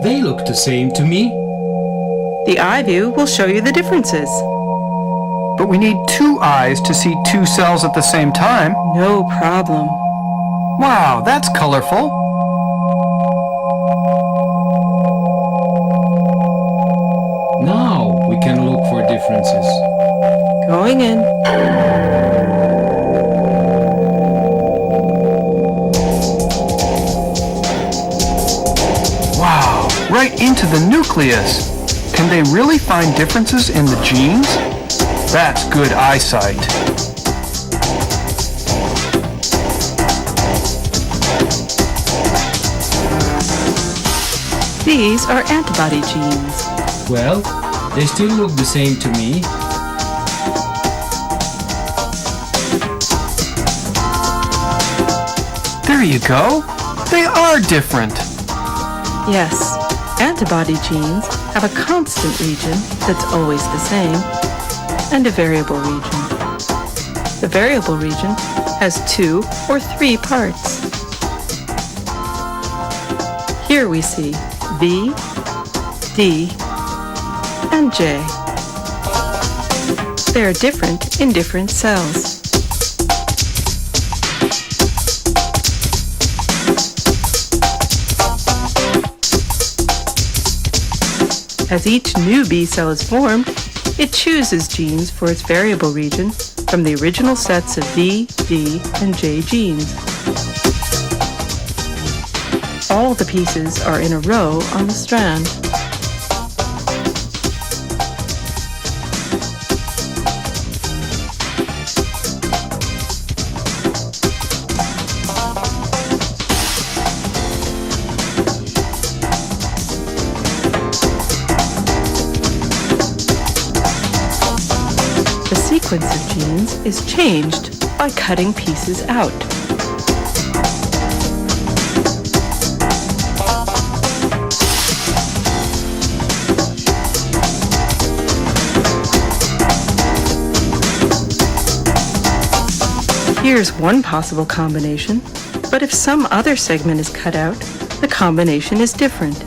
They look the same to me. The eye view will show you the differences. But we need two eyes to see two cells at the same time. No problem. Wow, that's colorful. Now we can look for differences. Going in. Wow, right into the nucleus. Can they really find differences in the genes? That's good eyesight. These are antibody genes. Well, they still look the same to me. There you go. They are different. Yes, antibody genes have a constant region that's always the same, and a variable region. The variable region has 2 or 3 parts. Here we see V, D, and J. They are different in different cells. As each new B cell is formed, it chooses genes for its variable region from the original sets of V, D, and J genes. All the pieces are in a row on the strand. The sequence of genes is changed by cutting pieces out. Here's one possible combination, but if some other segment is cut out, the combination is different.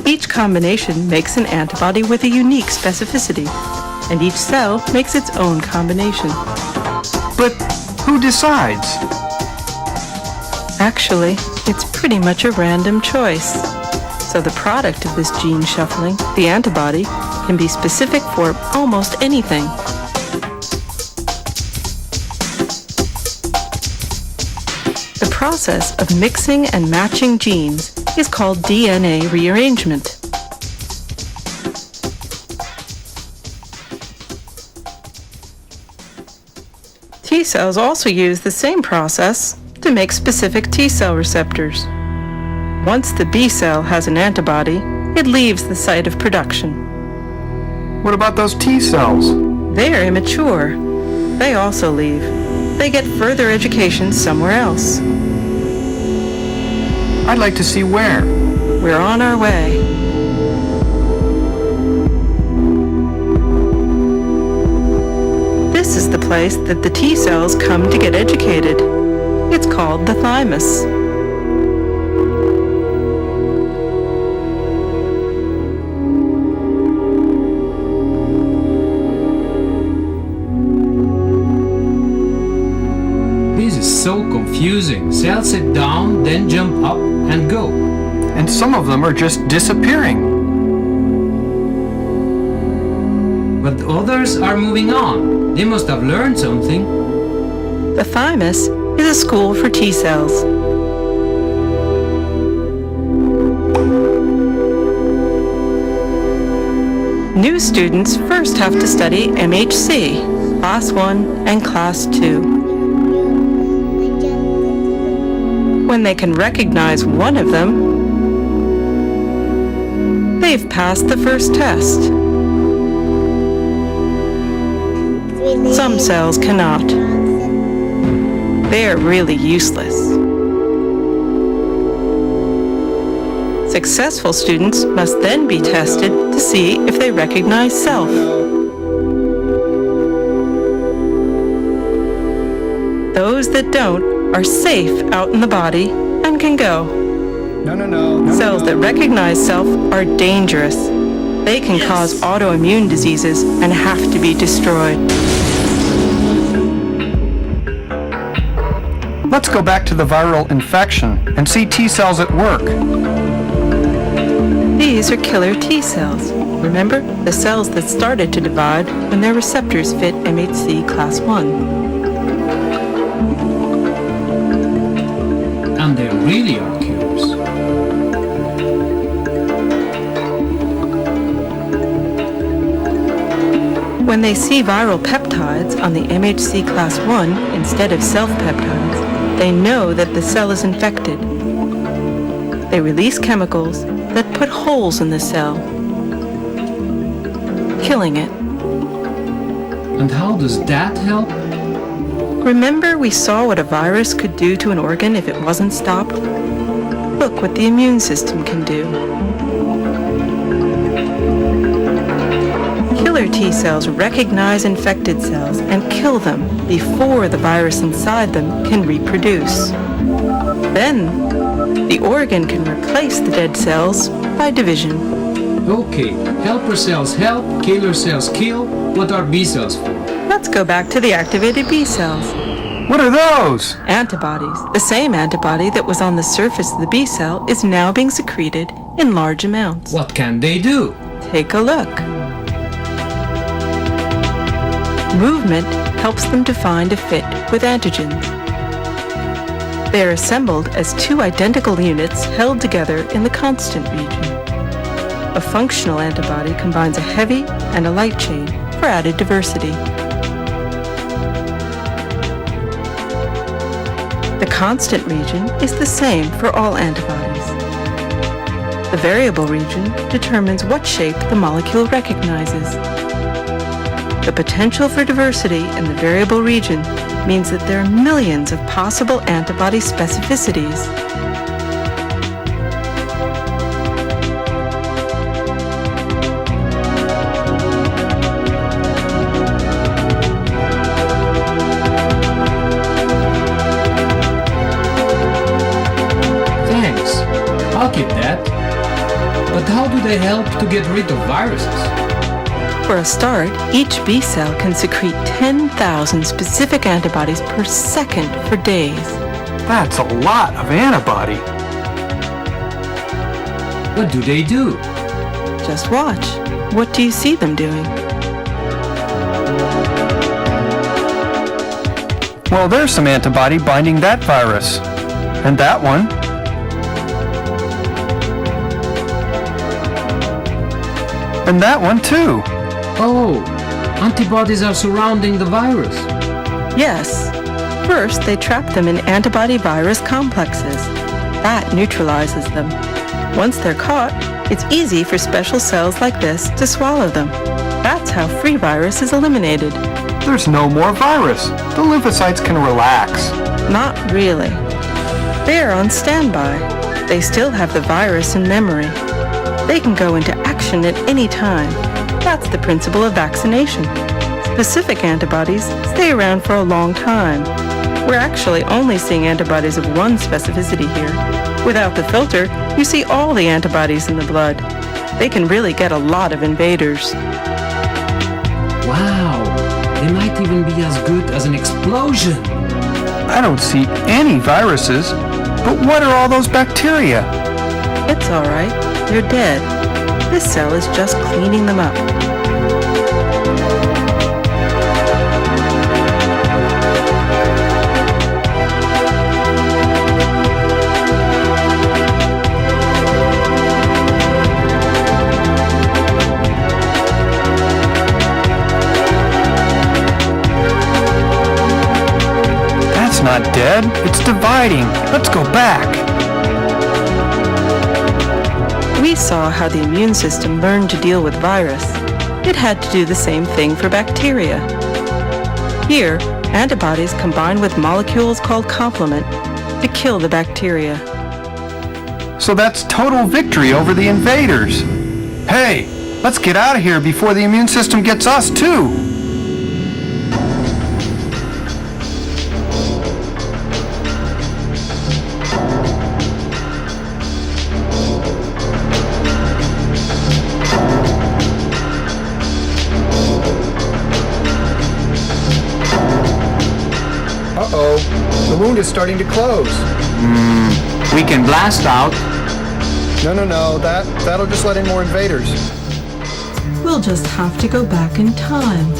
Each combination makes an antibody with a unique specificity, and each cell makes its own combination. But who decides? Actually, it's pretty much a random choice. So the product of this gene shuffling, the antibody, can be specific for almost anything. The process of mixing and matching genes is called DNA rearrangement. T cells also use the same process to make specific T cell receptors. Once the B cell has an antibody, it leaves the site of production. What about those T cells? They are immature. They also leave. They get further education somewhere else. I'd like to see where. We're on our way. This is the place that the T cells come to get educated. It's called the thymus. This is so confusing. Cells sit down, then jump up and go. And some of them are just disappearing. But others are moving on. They must have learned something. The thymus is a school for T cells. New students first have to study MHC, Class 1 and Class 2. When they can recognize one of them, they've passed the first test. Some cells cannot. They are really useless. Successful students must then be tested to see if they recognize self. Those that don't are safe out in the body and can go. No. Cells that recognize self are dangerous. They can cause autoimmune diseases and have to be destroyed. Let's go back to the viral infection and see T cells at work. These are killer T cells. Remember, the cells that started to divide when their receptors fit MHC class 1. And they really are cures. When they see viral peptides on the MHC class 1 instead of self-peptides, they know that the cell is infected. They release chemicals that put holes in the cell, killing it. And how does that help? Remember we saw what a virus could do to an organ if it wasn't stopped? Look what the immune system can do. Killer T cells recognize infected cells and kill them before the virus inside them can reproduce. Then, the organ can replace the dead cells by division. Okay, helper cells help, killer cells kill. What are B cells for? Let's go back to the activated B cells. What are those? Antibodies. The same antibody that was on the surface of the B cell is now being secreted in large amounts. What can they do? Take a look. Movement helps them to find a fit with antigens. They are assembled as two identical units held together in the constant region. A functional antibody combines a heavy and a light chain for added diversity. The constant region is the same for all antibodies. The variable region determines what shape the molecule recognizes. The potential for diversity in the variable region means that there are millions of possible antibody specificities. Thanks. I'll keep that. But how do they help to get rid of viruses? For a start, each B cell can secrete 10,000 specific antibodies per second for days. That's a lot of antibody. What do they do? Just watch. What do you see them doing? Well, there's some antibody binding that virus. And that one. And that one too. Oh, antibodies are surrounding the virus. Yes. First, they trap them in antibody-virus complexes. That neutralizes them. Once they're caught, it's easy for special cells like this to swallow them. That's how free virus is eliminated. There's no more virus. The lymphocytes can relax. Not really. They are on standby. They still have the virus in memory. They can go into action at any time. That's the principle of vaccination. Specific antibodies stay around for a long time. We're actually only seeing antibodies of one specificity here. Without the filter, you see all the antibodies in the blood. They can really get a lot of invaders. Wow, they might even be as good as an explosion. I don't see any viruses. But what are all those bacteria? It's all right. They're dead. This cell is just cleaning them up. That's not dead. It's dividing. Let's go back. We saw how the immune system learned to deal with virus. It had to do the same thing for bacteria. Here, antibodies combine with molecules called complement to kill the bacteria. So that's total victory over the invaders. Hey, let's get out of here before the immune system gets us too. is starting to close. We can blast out. No. That'll just let in more invaders. We'll just have to go back in time.